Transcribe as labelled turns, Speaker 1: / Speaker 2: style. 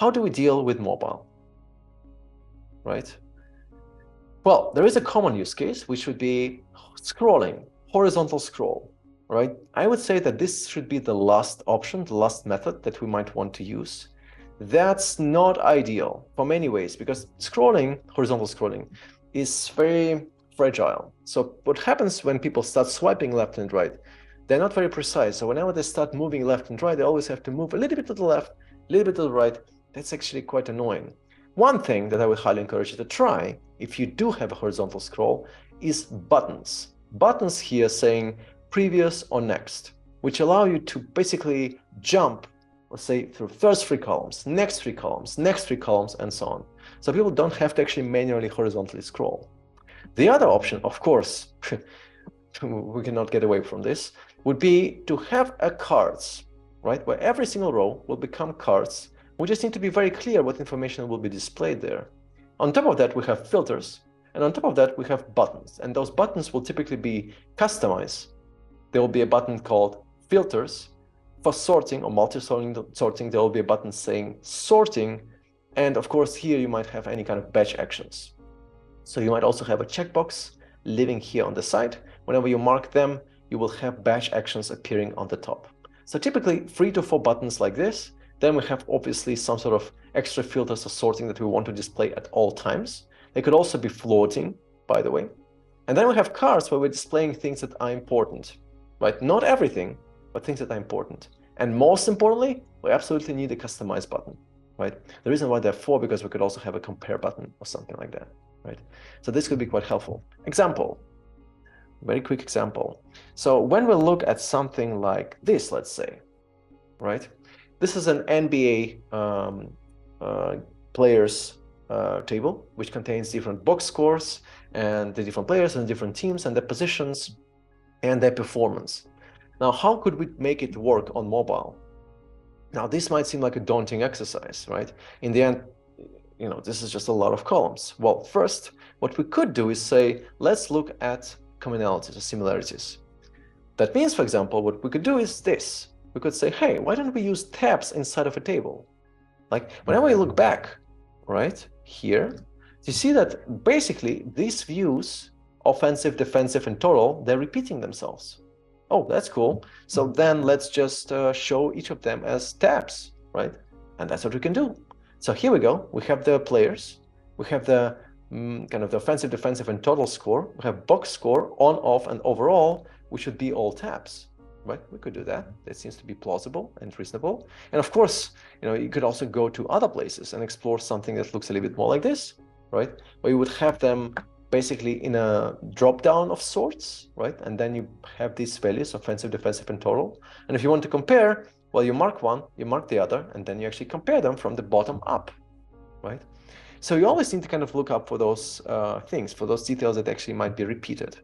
Speaker 1: how do we deal with mobile, right? Well, there is a common use case, which would be scrolling, horizontal scroll, right? I would say that this should be the last option, the last method that we might want to use. That's not ideal for many ways, because scrolling, horizontal scrolling, is very fragile. So what happens when people start swiping left and right, they're not very precise. So whenever they start moving left and right, they always have to move a little bit to the left, a little bit to the right. That's actually quite annoying. One thing that I would highly encourage you to try, if you do have a horizontal scroll, is buttons. Buttons here saying previous or next, which allow you to basically jump, let's say, through first 3 columns, next 3 columns, next 3 columns, and so on. So people don't have to actually manually horizontally scroll. The other option, of course, we cannot get away from this, would be to have a cards, right? Where every single row will become cards. We just need to be very clear what information will be displayed there. On top of that, we have filters. And on top of that, we have buttons. And those buttons will typically be customized. There will be a button called filters. For sorting or multi-sorting, there will be a button saying sorting. And of course, here you might have any kind of batch actions. So you might also have a checkbox living here on the side. Whenever you mark them, you will have batch actions appearing on the top. So typically 3 to 4 buttons like this. Then we have obviously some sort of extra filters or sorting that we want to display at all times. They could also be floating, by the way. And then we have cards where we're displaying things that are important, right? Not everything, but things that are important. And most importantly, we absolutely need a customize button, right? The reason why there are 4, because we could also have a compare button or something like that, right? So this could be quite helpful. Example, very quick example. So when we look at something like this, let's say, right? This is an NBA players table, which contains different box scores and the different players and different teams and their positions and their performance. Now, how could we make it work on mobile? Now, this might seem like a daunting exercise, right? In the end, you know, this is just a lot of columns. Well, first, what we could do is say, let's look at commonalities or similarities. That means, for example, what we could do is this. We could say, hey, why don't we use tabs inside of a table? Like whenever you look back, right, here, you see that basically these views, offensive, defensive, and total, they're repeating themselves. Oh, that's cool. So then let's just show each of them as tabs, right? And that's what we can do. So here we go. We have the players. We have the kind of the offensive, defensive, and total score. We have box score, on, off, and overall, which should be all tabs. Right, we could do that. That seems to be plausible and reasonable. And of course, you know, you could also go to other places and explore something that looks a little bit more like this, right? Where you would have them basically in a drop down of sorts, right? And then you have these values, offensive, defensive, and total. And if you want to compare, well, you mark one, you mark the other, and then you actually compare them from the bottom up, right? So you always need to kind of look up for those things, for those details that actually might be repeated.